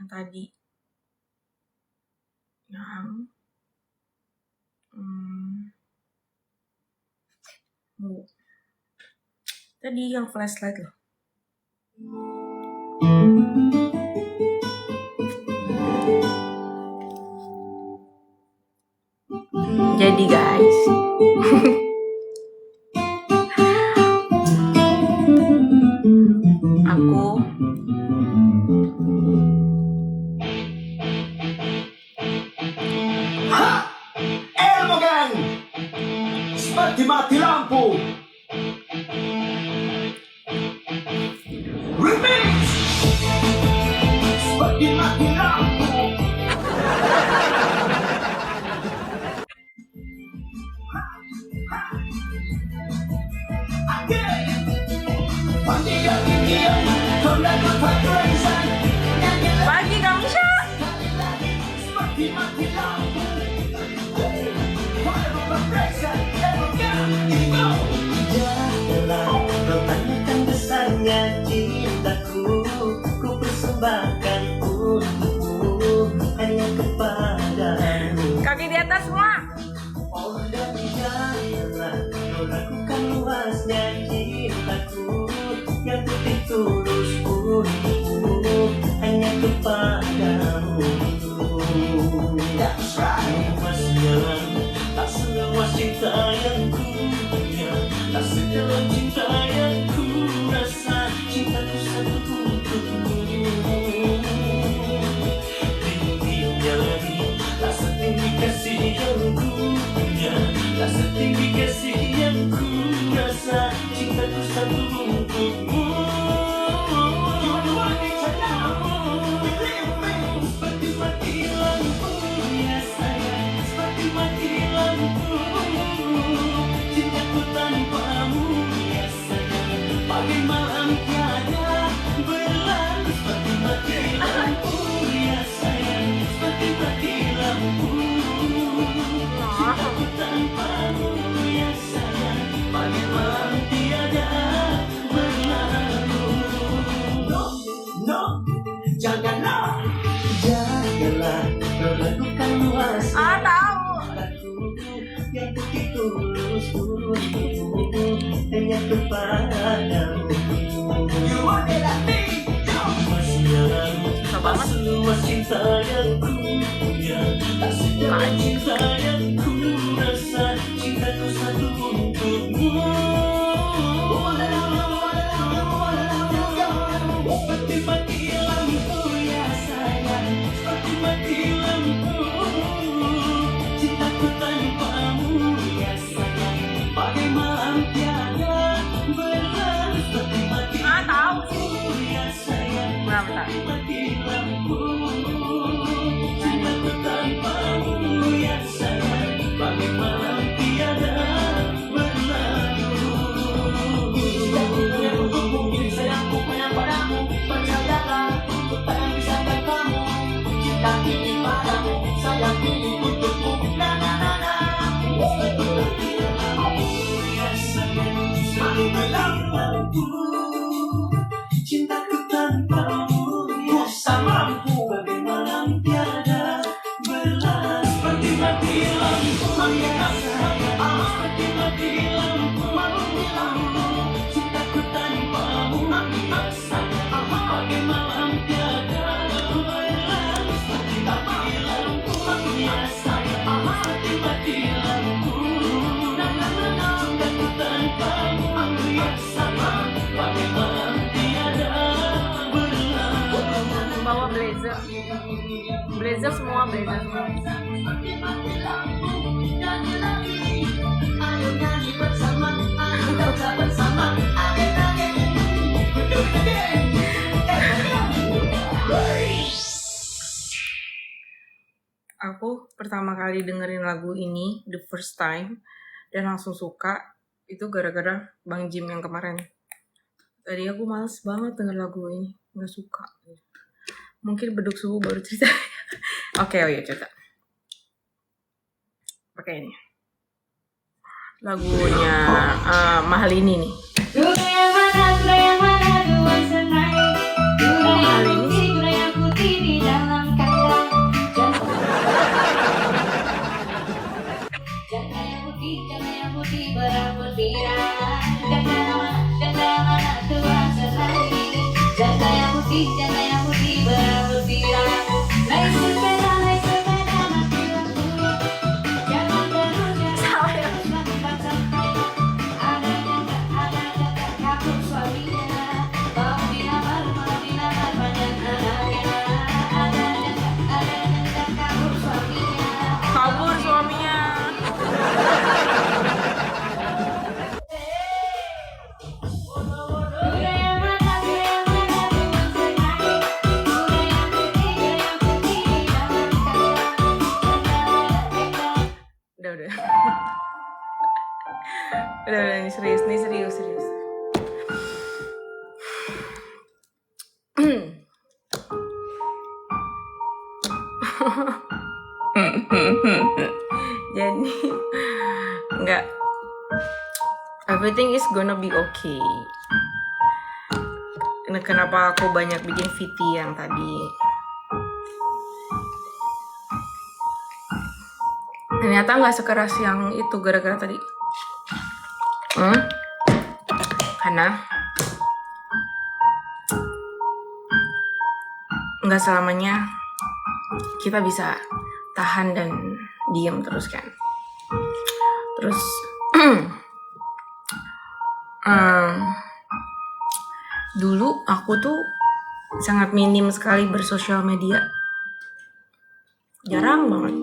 yang tadi yang tadi yang flashlight loh. Jadi guys aku Elmo Gang seperti mati lampu. Remix seperti mati lampu. pagi kamu Syah. Seperti mati lampu. Janganlah kau tanyakan besarnya cintaku, ku persembahkan untukmu hanya kepadamu. Kaki di atas semua. Oh dan janganlah kau lakukan luasnya cintaku yang putih tulus untukmu hanya kepadamu. That's right. Tak semua cinta yang ku punya, tak sedalam cinta yang ku rasa, cintaku satu untukmu. Tingginya lagi, tak setinggi kasih yang ku punya, tak setinggi kasih yang ku rasa, cintaku satu untukmu. Seperti mati lampu ya sayang, seperti mati lampu. Cintaku tanpamu ya sayang, pagi malam tiada berlalu. Seperti mati lampu ya sayang, seperti mati lampu. Cintaku tanpamu ya sayang, pagi malam tiada berlalu. No, janganlah kau lakukan luas Tahu. yang putih tulus untukmu hanya kepadamu. You are the thing, masih lalu tak seluas cinta yang ku punya, tak sedalam cinta yang ku rasa, cintaku satu untukmu. Seperti mati lampu ya sayang, seperti mati lampu. Cintaku tanpamu ya sayang, pagi malam tiada berlalu. Seperti mati lampu ya sayang, seperti mati lampu. Cintaku tanpamu ya sayang, pagi malam tiada berlalu. Sayangku punya padamu, percayalah ku takkan bisa kamu. Cinta ini padamu, sayang ini untukmu. Na na na na. Ya sayang, selalu berlalu. Cintaku tanpamu ya mampu, bagai malam tiada berlalu. Seperti mati lampu ya sayang, seperti mati lampu. Cintaku tanpamu ya sayang, bagai malam tiada berlalu. Seperti mati lampu ya sayang, seperti mati lampu. Cintaku tanpamu ya sayang, bagai malam tiada berlalu. Bawa blazer. Blazer semua, blazer semua. Seperti mati lampu, nyanyi lagi. Ayo nyanyi bersama, ayo baca bersama. Ayo nyanyi, do it again. Aku pertama kali dengerin lagu ini the first time dan langsung suka itu gara-gara Bang Jim yang kemarin. Tadi aku males banget denger lagu ini, nggak suka. Mungkin beduk subuh baru cerita. Oke, oh iya cerita. Pakai ini. Lagunya Mahalini nih. Mahalini putih, jaga yang putih berpirang. Naik sepeda mati lampu. Jangan terus Salah ya. macam-macam. Ada kabur suaminya. Mau dilamar banyak anaknya. Ada kabur suaminya. Kabur suaminya. Udah. Udah, ini serius. Jadi enggak, everything is gonna be okay. Nah, kenapa aku banyak bikin VT yang tadi? Ternyata nggak sekeras yang itu gara-gara tadi. Karena nggak selamanya kita bisa tahan dan diam terus kan. Terus dulu aku tuh sangat minim sekali bersosial media, jarang banget.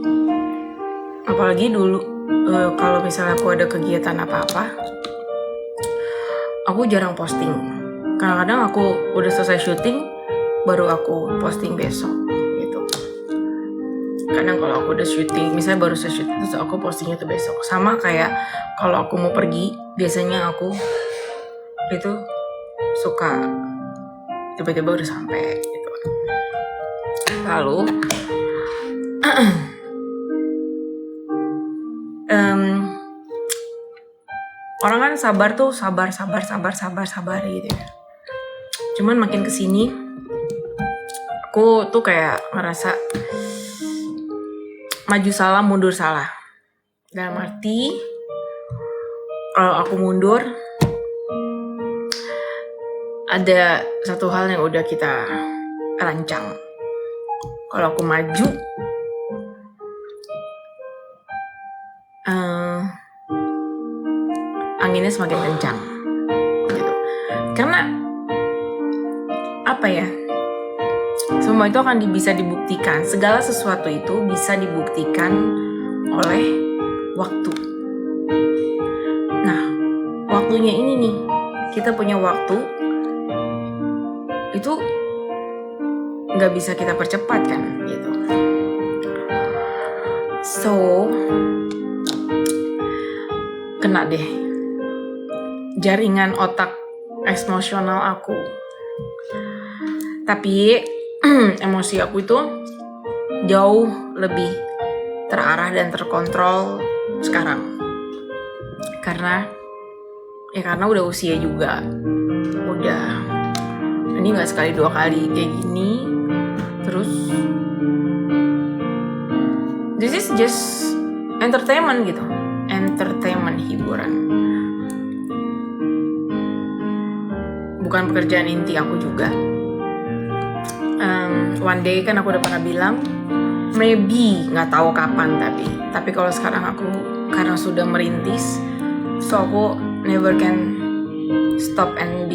Apalagi dulu kalau misalnya aku ada kegiatan apa-apa, aku jarang posting. Kadang-kadang aku udah selesai syuting baru aku posting besok gitu. Kadang kalau aku udah syuting, misalnya baru selesai syuting terus aku postingnya tuh besok. Sama kayak kalau aku mau pergi, biasanya aku itu suka tiba-tiba udah sampai gitu. Lalu orang kan sabar gitu ya. Cuman makin kesini aku tuh kayak ngerasa maju salah mundur salah. Dalam arti kalau aku mundur ada satu hal yang udah kita rancang. Kalau aku maju anginnya semakin kencang gitu. Karena apa ya, semua itu akan bisa dibuktikan. Segala sesuatu itu bisa dibuktikan oleh waktu. Nah, waktunya ini nih, kita punya waktu itu nggak bisa kita percepat kan gitu. So kena deh jaringan otak emosional aku. Tapi emosi aku itu jauh lebih terarah dan terkontrol sekarang. Karena udah usia juga. Udah, ini gak sekali dua kali kayak gini. Terus this is just entertainment gitu. Entertainment, hiburan. Bukan pekerjaan inti aku juga. One day kan aku udah pernah bilang, maybe nggak tahu kapan, tapi kalau sekarang aku karena sudah merintis, so aku never can stop and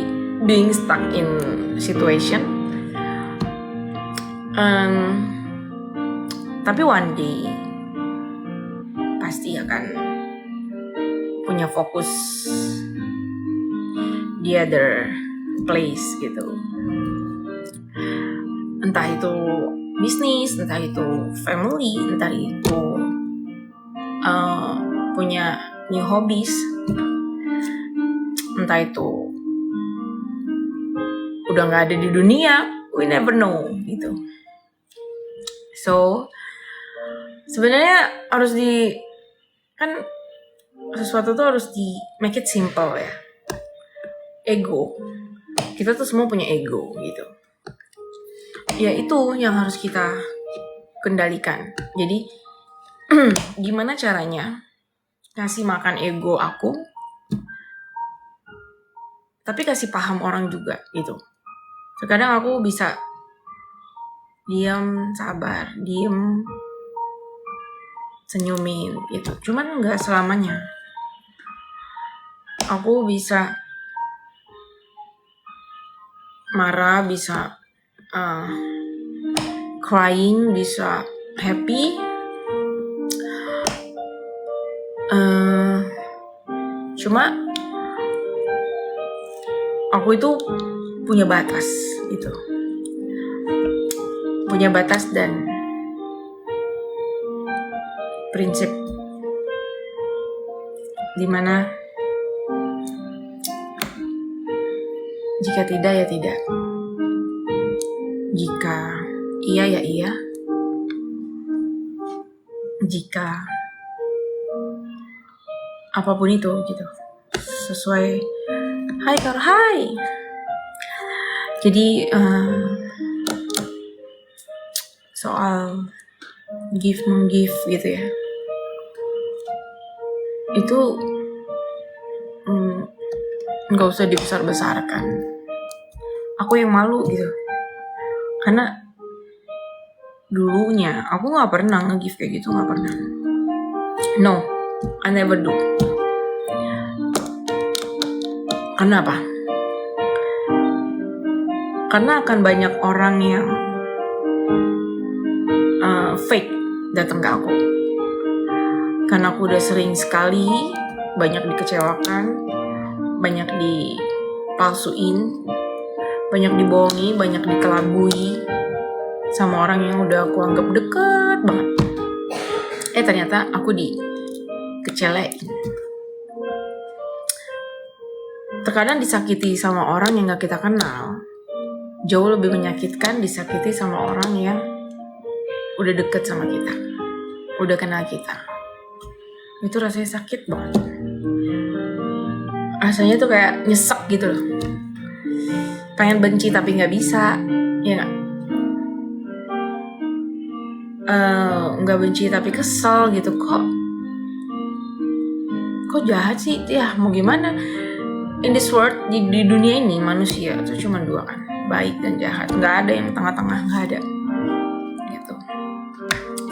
being stuck in situation. Tapi one day pasti akan punya fokus di other place gitu. Entah itu bisnis, entah itu family, entah itu punya new hobbies, entah itu udah nggak ada di dunia, we never know gitu. So sebenarnya harus kan sesuatu tuh harus make it simple ya. Ego, kita tuh semua punya ego gitu. Ya itu yang harus kita kendalikan. Jadi gimana caranya ngasih makan ego aku, tapi kasih paham orang juga gitu. Terkadang aku bisa diam, sabar, diem, senyumin gitu. Cuman nggak selamanya. Aku bisa marah, bisa crying, bisa happy. Cuma aku itu punya batas gitu. Punya batas dan prinsip dimana jika tidak ya tidak, jika iya ya iya, jika apapun itu gitu, sesuai. Hai Kar, hai. Jadi soal give menggive gitu ya, itu nggak usah dibesar-besarkan. Aku yang malu gitu, karena dulunya aku nggak pernah nge-give kayak gitu, nggak pernah. No, I never do. Karena apa? Karena akan banyak orang yang fake datang ke aku. Karena aku udah sering sekali banyak dikecewakan, banyak dipalsuin, banyak dibohongi, banyak dikelabui sama orang yang udah aku anggap deket banget. Ternyata aku dikecelein. Terkadang disakiti sama orang yang gak kita kenal jauh lebih menyakitkan disakiti sama orang yang udah deket sama kita, udah kenal kita. Itu rasanya sakit banget. Rasanya tuh kayak nyesek gitu loh. Pengen benci tapi gak bisa, ya gak? Gak benci tapi kesel gitu. Kok jahat sih? Ya mau gimana? In this world, di dunia ini manusia itu cuma dua kan, baik dan jahat. Gak ada yang tengah-tengah, gak ada gitu.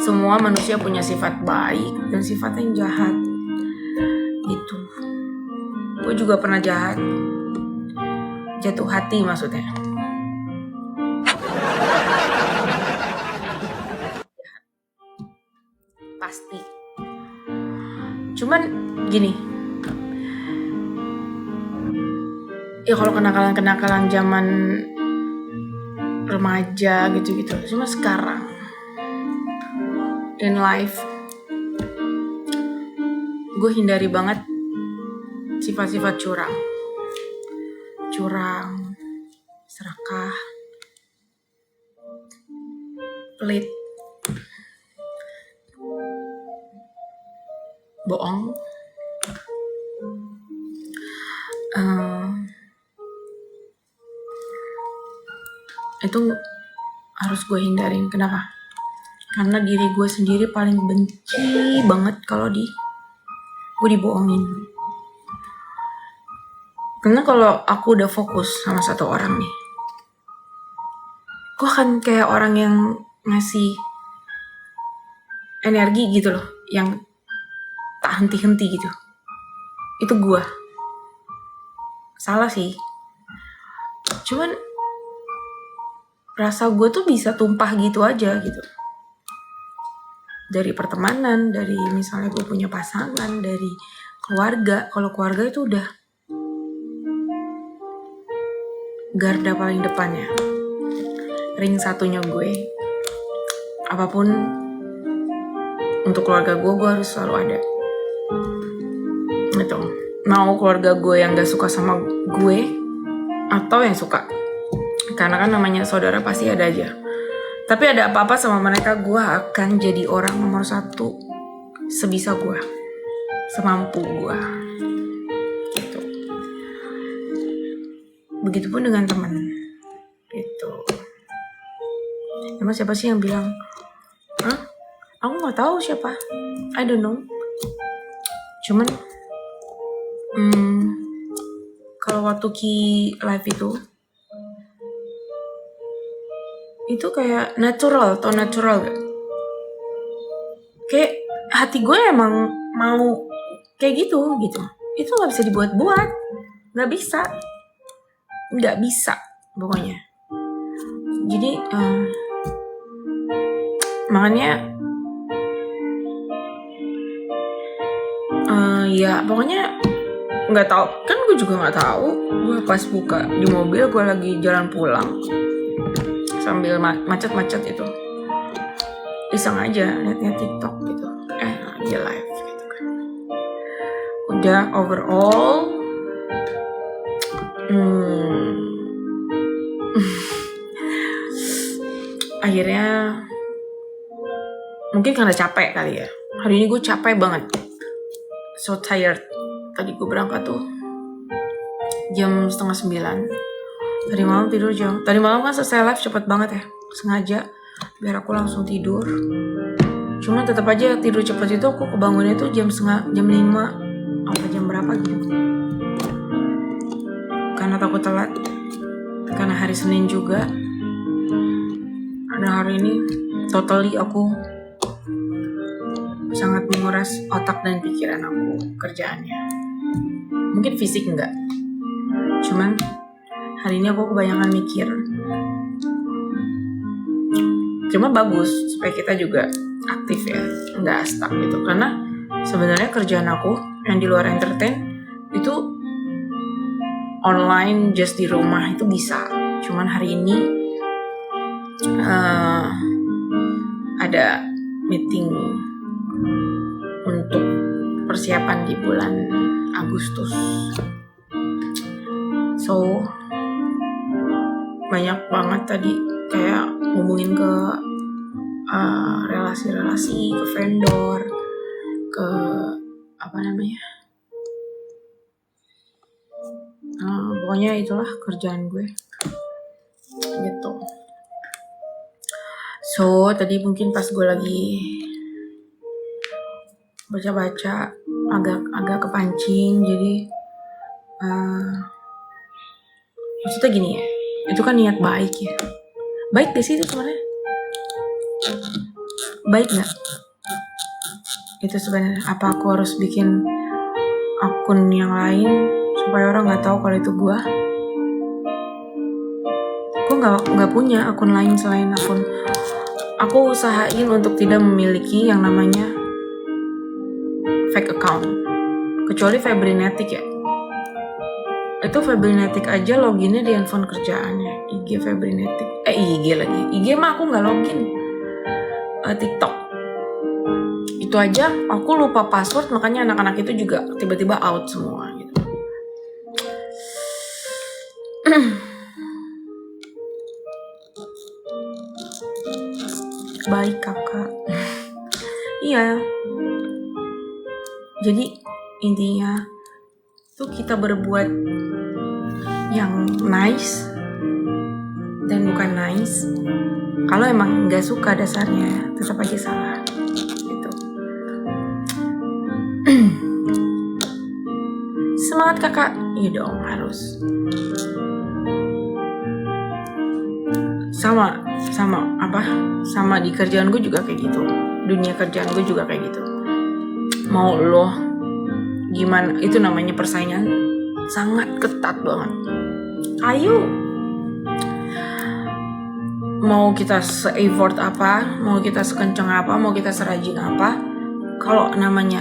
Semua manusia punya sifat baik dan sifat yang jahat gitu. Gue juga pernah jahat, jatuh hati maksudnya. Jahat pasti. Cuman gini, ya kalau kenakalan zaman remaja gitu-gitu. Cuma sekarang in life gue hindari banget sifat-sifat curang, serakah, pelit, bohong. Itu harus gue hindarin. Kenapa? Karena diri gue sendiri paling benci banget kalau gue dibohongin. Karena kalau aku udah fokus sama satu orang nih, gue akan kayak orang yang ngasih energi gitu loh, yang tak henti-henti gitu. Itu gue. Salah sih. Cuman rasa gue tuh bisa tumpah gitu aja gitu. Dari pertemanan, dari misalnya gue punya pasangan, dari keluarga. Kalau keluarga itu udah garda paling depannya, ring satunya gue. Apapun untuk keluarga gue harus selalu ada gitu. Mau keluarga gue yang gak suka sama gue atau yang suka, karena kan namanya saudara pasti ada aja. Tapi ada apa-apa sama mereka, gue akan jadi orang nomor satu sebisa gue, semampu gue gitu. Begitupun dengan teman gitu. Emang siapa sih yang bilang, aku gak tahu siapa, I don't know. Cuman kalau waktu Ki live itu itu kayak natural atau natural gak? Kayak hati gue emang mau kayak gitu. Itu nggak bisa dibuat-buat, nggak bisa pokoknya. Jadi makanya ya pokoknya nggak tahu kan, gue juga nggak tahu. Gue pas buka di mobil, gue lagi jalan pulang sambil macet-macet itu, iseng aja liatnya TikTok gitu, lagi live gitu kan. Udah overall akhirnya mungkin karena capek kali ya. Hari ini gue capek banget, so tired. Tadi gue berangkat tuh jam 8:30. Tadi malam tidur tadi malam kan selesai live cepet banget ya, sengaja biar aku langsung tidur. Cuman tetap aja tidur cepet itu aku kebangunnya tuh jam 5 apa jam berapa gitu, karena takut telat, karena hari Senin juga. Ada hari ini totally aku sangat menguras otak dan pikiran aku kerjaannya. Mungkin fisik enggak, cuman hari ini aku kebanyakan mikir. Cuma bagus supaya kita juga aktif ya, nggak stuck gitu. Karena sebenarnya kerjaan aku yang di luar entertain itu online, just di rumah itu bisa. Cuman hari ini ada meeting untuk persiapan di bulan Agustus. So banyak banget tadi kayak ngomongin ke relasi-relasi, ke vendor, ke pokoknya itulah kerjaan gue gitu. So tadi mungkin pas gue lagi baca-baca agak kepancing, jadi maksudnya gini ya, itu kan niat baik ya. Baik gak sih itu sebenarnya? Baik gak? Itu sebenarnya apa aku harus bikin akun yang lain supaya orang nggak tahu kalau itu gue? Gue nggak punya akun lain selain akun. Aku usahain untuk tidak memiliki yang namanya fake account, kecuali Febrinetic ya. Itu Febrinetic aja loginnya di handphone kerjaannya, IG Febrinetic. IG lagi. IG mah aku nggak login. TikTok. Itu aja aku lupa password, makanya anak-anak itu juga tiba-tiba out semua gitu. Baik kakak. Iya. Jadi intinya tuh kita berbuat yang nice dan bukan nice. Kalau emang nggak suka dasarnya, tetap aja salah. Gitu. Semangat kakak. Iya dong, harus. Sama di kerjaan gue juga kayak gitu. Dunia kerjaan gue juga kayak gitu. Mau lo gimana, itu namanya persaingan sangat ketat banget. Ayo, mau kita se-effort apa, mau kita sekenceng apa, mau kita serajin apa, kalau namanya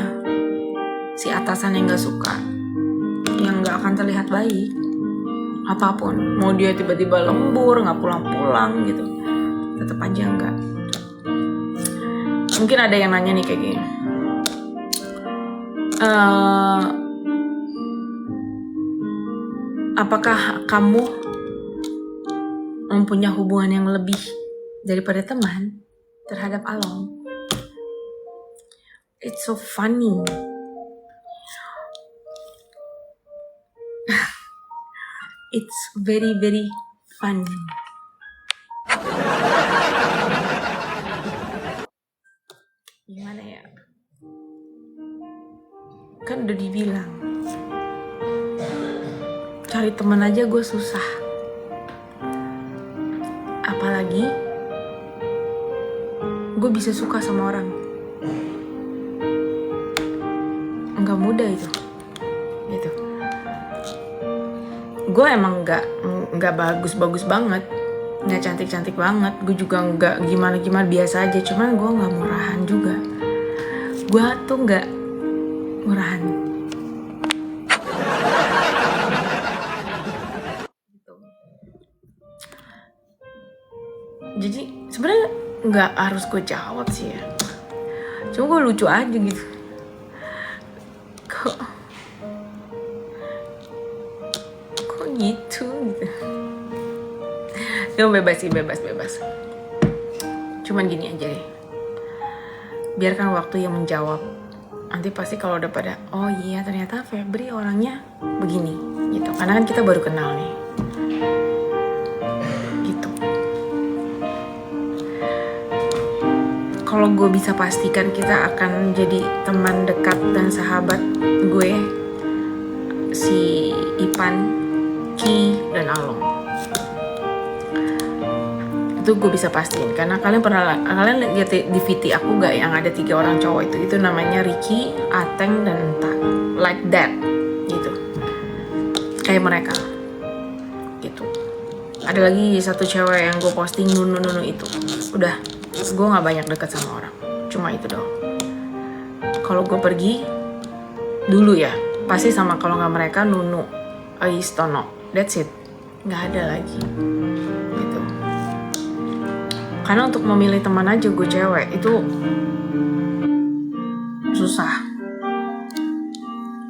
si atasan yang gak suka, yang gak akan terlihat baik, apapun, mau dia tiba-tiba lembur, gak pulang-pulang gitu, tetap aja enggak. Mungkin ada yang nanya nih kayak gini, apakah kamu mempunyai hubungan yang lebih daripada teman terhadap Along? It's so funny. It's very very funny. Gimana ya? Kan udah dibilang, cari teman aja gue susah. Apalagi gue bisa suka sama orang. Nggak mudah itu gitu. Gue emang nggak bagus banget, nggak cantik banget, gue juga nggak gimana biasa aja, cuman gue nggak murahan juga. Gue tuh nggak murahan gitu. Jadi sebenarnya nggak harus gue jawab sih ya, cuma gue lucu aja gitu. Kok gitu. Ya bebas sih, bebas. Cuman gini aja deh, biarkan waktu yang menjawab. Nanti pasti kalau udah pada, oh iya ternyata Febri orangnya begini gitu, karena kan kita baru kenal nih gitu. Kalau gue bisa pastikan kita akan jadi teman dekat dan sahabat gue, si Ipan, Ki, dan Along. Itu gue bisa pastiin, karena kalian lihat di VT aku gak yang ada 3 orang cowok itu namanya Ricky, Ateng, dan Enta, like that gitu, kayak mereka gitu. Ada lagi satu cewek yang gue posting, Nunu itu. Udah, gue gak banyak deket sama orang, cuma itu doang. Kalau gue pergi dulu ya pasti sama, kalau gak mereka, Nunu, Ais, Tono, that's it, gak ada lagi gitu. Karena untuk memilih teman aja gue cewek itu susah.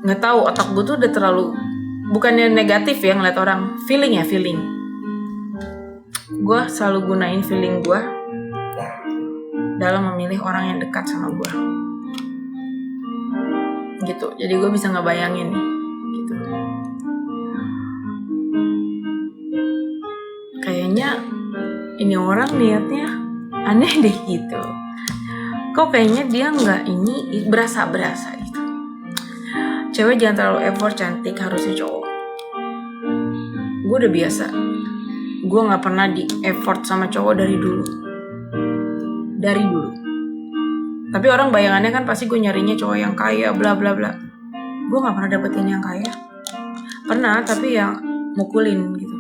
Nggak tahu, otak gue tuh udah terlalu, bukannya negatif ya ngeliat orang, feeling. Gue selalu gunain feeling gue dalam memilih orang yang dekat sama gue gitu. Jadi gue bisa ngebayangin nih gitu, kayaknya ini orang niatnya aneh deh gitu. Kok kayaknya dia nggak ini, berasa gitu. Cewek jangan terlalu effort cantik, harusnya cowok. Gue udah biasa, gue nggak pernah di effort sama cowok dari dulu. Tapi orang bayangannya kan pasti gue nyarinya cowok yang kaya, bla bla bla. Gue nggak pernah dapetin yang kaya. Pernah, tapi yang mukulin gitu.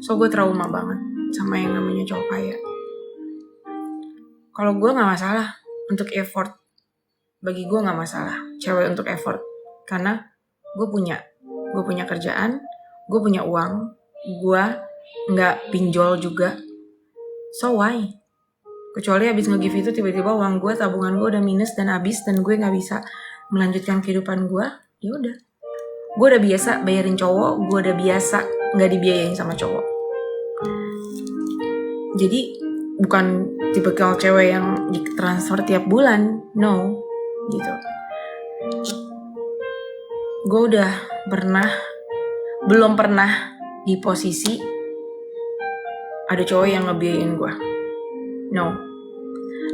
So gue trauma banget sama yang namanya cowok kaya. Kalau gue nggak masalah untuk effort, bagi gue nggak masalah cewek untuk effort, karena gue punya kerjaan, gue punya uang, gue nggak pinjol juga. So why? Kecuali habis nge-give itu tiba-tiba uang gue, tabungan gue udah minus dan habis, dan gue nggak bisa melanjutkan kehidupan gue, ya udah. Gue udah biasa bayarin cowok, gue udah biasa nggak dibiayain sama cowok. Jadi bukan tipikal cewek yang ditransfer tiap bulan, no, gitu. Gue udah belum pernah di posisi ada cowok yang ngebiayain gue, no.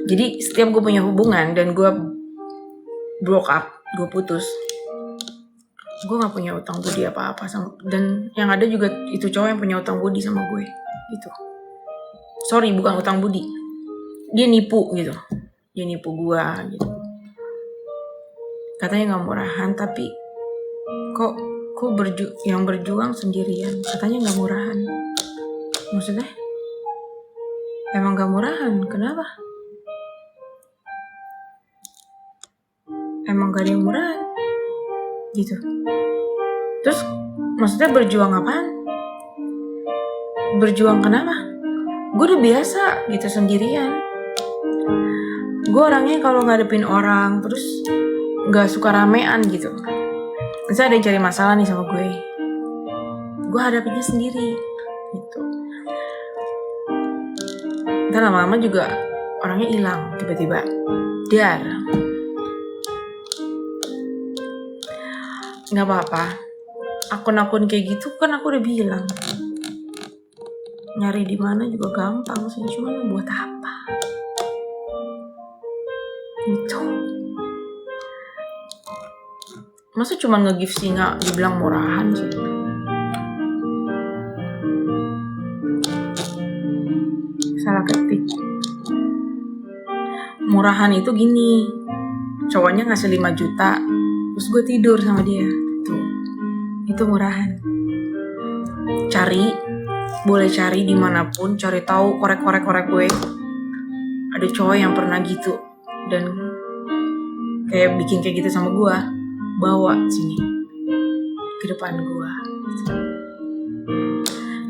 Jadi setiap gue punya hubungan dan gue broke up, gue putus, gue nggak punya utang budi apa-apa sama, dan yang ada juga itu cowok yang punya utang budi sama gue, gitu. Sorry, bukan utang budi, dia nipu gitu, dia nipu gue gitu. Katanya nggak murahan, tapi kok yang berjuang sendirian, katanya nggak murahan. Maksudnya emang nggak murahan, kenapa? Emang gak ada yang murahan gitu. Terus maksudnya berjuang apaan? Berjuang kenapa? Gue udah biasa gitu sendirian. Gue orangnya kalau ngadepin orang terus gak suka ramean gitu. Misalnya ada yang cari masalah nih sama gue hadapinnya sendiri gitu. Ntar lama-lama juga orangnya hilang tiba-tiba, dar. Nggak apa-apa, akun-akun kayak gitu kan aku udah bilang, nyari di mana juga gampang sih, cuman buat apa gitu. Masa cuma nge-give singa dibilang murahan sih? Salah ketik. murahan itu gini, cowoknya ngasih 5 juta, terus gue tidur sama dia. Tuh, itu murahan. Boleh cari dimanapun, cari tahu, korek gue. Ada cowok yang pernah gitu dan kayak bikin kayak gitu sama gue, bawa sini ke depan gue,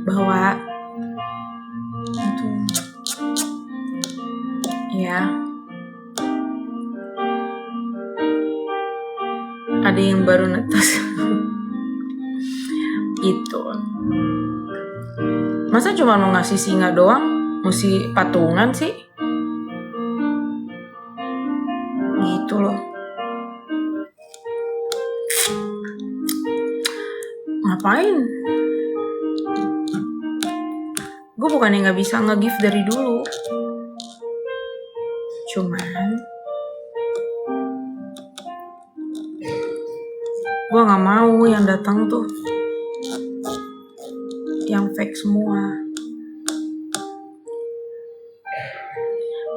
bawa itu ya. Ada yang baru netes gitu. Masa cuma mau ngasih singa doang, mesti patungan sih? Gitu loh. Ngapain? Gue bukannya gak bisa nge-give dari dulu. Cuman gue gak mau yang datang tuh yang fake semua.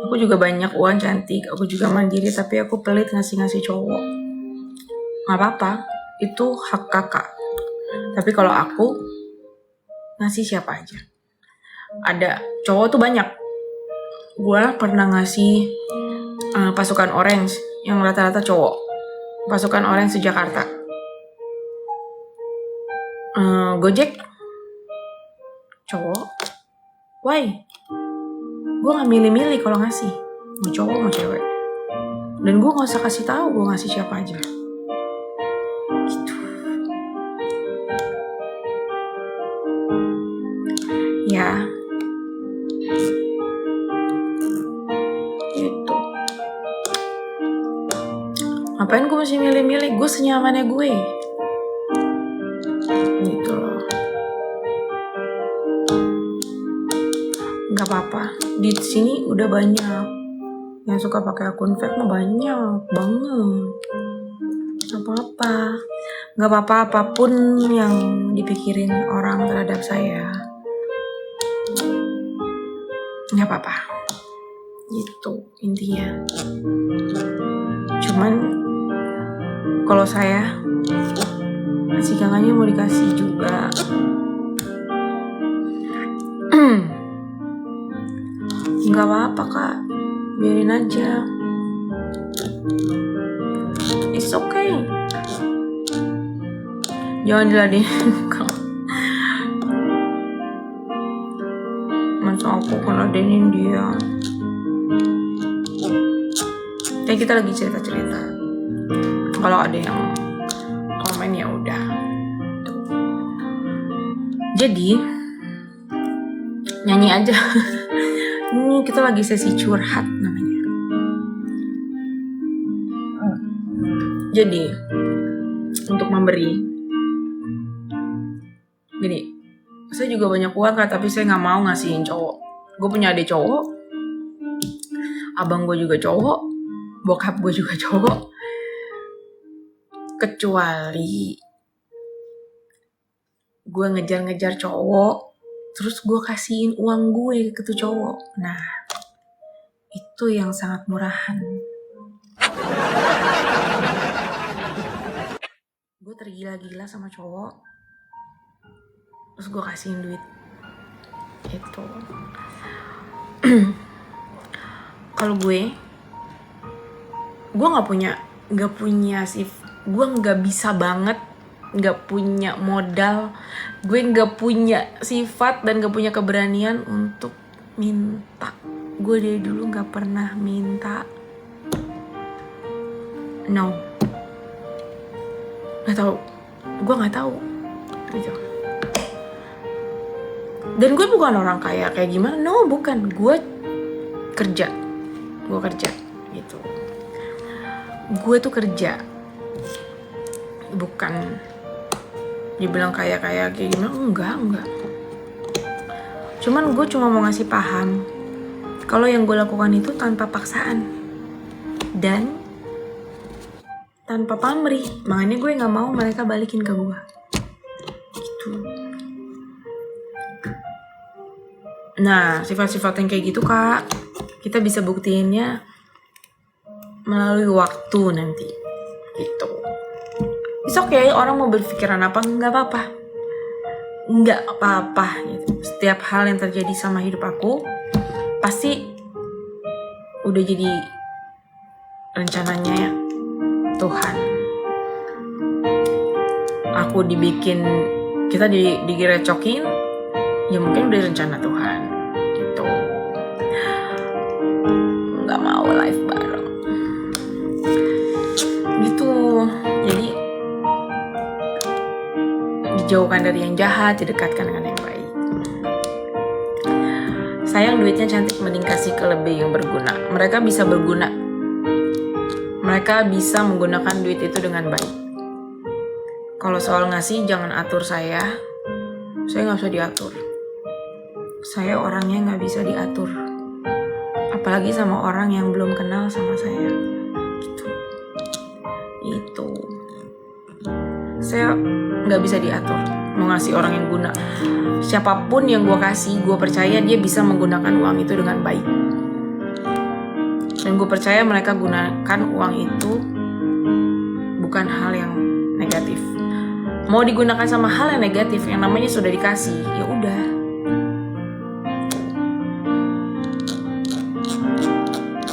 Aku juga banyak uang, cantik, aku juga mandiri, tapi aku pelit ngasih cowok. Gak apa-apa, itu hak kakak. Tapi kalau aku ngasih siapa aja. Ada cowok tuh banyak. Gue pernah ngasih pasukan orange yang rata-rata cowok. Pasukan orange Jakarta. Gojek cowok. Why? Gue gak milih-milih kalau ngasih, mau cowok mau cewek. Dan gue gak usah kasih tahu gue ngasih siapa aja. Gitu. Ya. Gitu. Ngapain gue mesti milih-milih? Gue senyamannya gue. Gitu loh. Gak apa-apa. Di sini udah banyak yang suka pakai akun fake mah, banyak banget. Gak apa-apa. Gak apa-apa apapun yang dipikirin orang terhadap saya. Gak apa-apa. Gitu intinya. Cuman kalau saya masih kangennya mau dikasih juga. Gak apa-apa kak, biarin aja. It's okay. Jangan diladenin. Masa aku ngeladenin dia. Kayak kita lagi cerita-cerita. Kalau ada yang komen ya udah. Jadi nyanyi aja. Ini kita lagi sesi curhat namanya. Jadi untuk memberi, gini, saya juga banyak uang kan, tapi saya nggak mau ngasihin cowok. Gue punya adik cowok, abang gue juga cowok, bokap gue juga cowok. Kecuali gue ngejar-ngejar cowok, terus gue kasihin uang gue ke tuh cowok. Nah, itu yang sangat murahan. Gue tergila-gila sama cowok, terus gue kasihin duit. Itu. Kalau gue nggak punya gue nggak bisa banget, nggak punya modal, gue nggak punya sifat dan nggak punya keberanian untuk minta. Gue dari dulu nggak pernah minta. No, nggak tahu. Gue nggak tahu. Gitu. Dan gue bukan orang kaya kayak gimana. No, bukan. Gue kerja gitu. Gue tuh kerja, bukan dibilang kaya kayak gimana. Enggak. Cuman gue cuma mau ngasih paham kalau yang gue lakukan itu tanpa paksaan dan tanpa pamrih. Makanya gue nggak mau mereka balikin ke gue. Gitu. Nah, sifat-sifat yang kayak gitu kak, kita bisa buktiinnya melalui waktu nanti gitu. It's okay, orang mau berpikiran apa, nggak apa-apa gitu. Setiap hal yang terjadi sama hidup aku pasti udah jadi rencananya Tuhan. Aku kita direcokin, ya mungkin udah rencana Tuhan gitu. Nggak mau live bareng gitu. Jadi dijauhkan dari yang jahat, didekatkan dengan yang baik. Sayang duitnya cantik, mending kasih ke lebih yang berguna. Mereka bisa berguna. Mereka bisa menggunakan duit itu dengan baik. Kalau soal ngasih, jangan atur saya. Saya nggak bisa diatur. Saya orangnya nggak bisa diatur. Apalagi sama orang yang belum kenal sama saya. Gitu. Itu. Saya nggak bisa diatur. Mau ngasih orang yang guna. Siapapun yang gue kasih, gue percaya dia bisa menggunakan uang itu dengan baik. Dan gue percaya mereka gunakan uang itu bukan hal yang negatif. Mau digunakan sama hal yang negatif, yang namanya sudah dikasih, ya udah.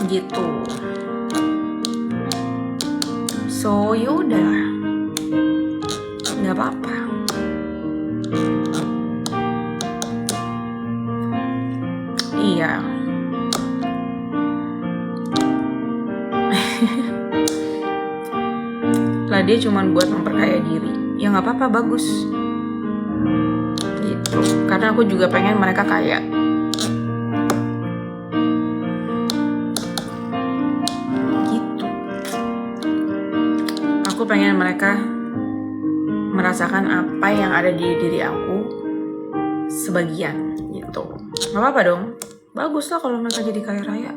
Gitu. So ya udah, nggak apa-apa. Iya. Lah dia cuman buat memperkaya diri. Ya nggak apa-apa, bagus. Gitu. Karena aku juga pengen mereka kaya. Gitu. Aku pengen mereka merasakan apa yang ada di diri aku sebagian gitu. Gak apa-apa dong. Bagus lah kalau mereka jadi kaya raya.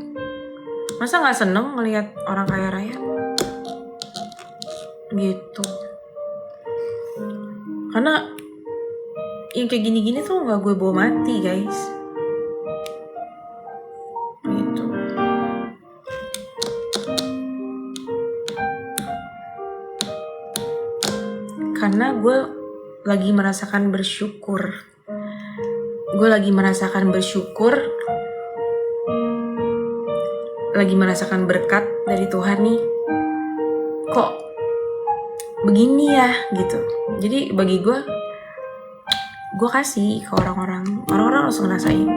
Masa gak seneng ngelihat orang kaya raya? Gitu. Karena yang kayak gini-gini tuh gak gue bawa mati, guys. Gitu. Karena gue lagi merasakan bersyukur. Lagi merasakan berkat dari Tuhan nih. Kok begini ya gitu. Jadi bagi gue kasih ke orang-orang harus ngerasain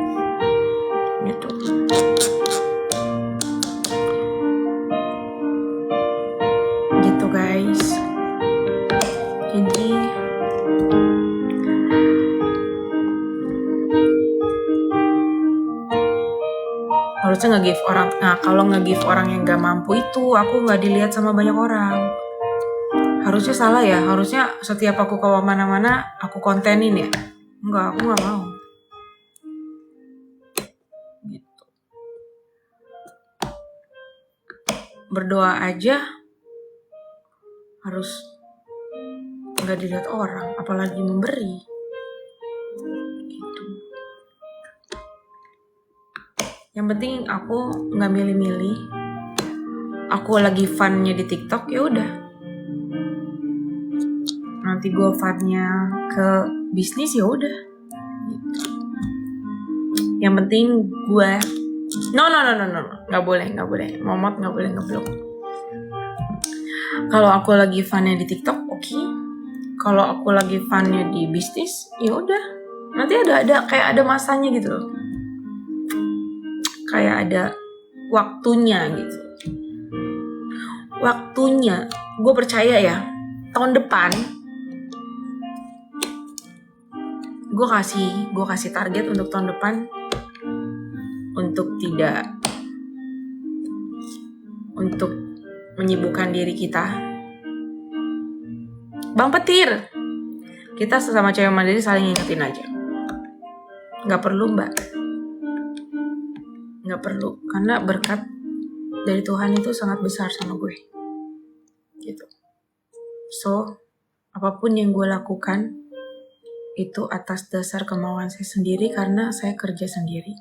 gitu. Gitu guys. Jadi harusnya nge-give orang. Nah kalau nge-give orang yang gak mampu itu, aku gak dilihat sama banyak orang. Harusnya salah ya. Harusnya setiap aku ke mana-mana aku kontenin ya. Enggak, aku gak mau. Gitu. Berdoa aja harus gak dilihat orang, apalagi memberi. Gitu. Yang penting aku gak milih-milih. Aku lagi funnya di TikTok, ya udah. Nanti gue funnya ke bisnis, ya udah. Gitu. Yang penting gue no, nggak boleh. Momot nggak boleh ngeblok. Kalau aku lagi funnya di TikTok, oke. Kalau aku lagi funnya di bisnis, ya udah. Nanti ada kayak ada masanya gitu loh. Kayak ada waktunya gitu. Waktunya, gue percaya ya. Tahun depan gue kasih target untuk tahun depan untuk menyibukkan diri kita. Bang Petir, kita sesama cewek mandiri saling ingetin aja. Gak perlu mbak, gak perlu, karena berkat dari Tuhan itu sangat besar sama gue gitu. So apapun yang gue lakukan itu atas dasar kemauan saya sendiri, karena saya kerja sendiri.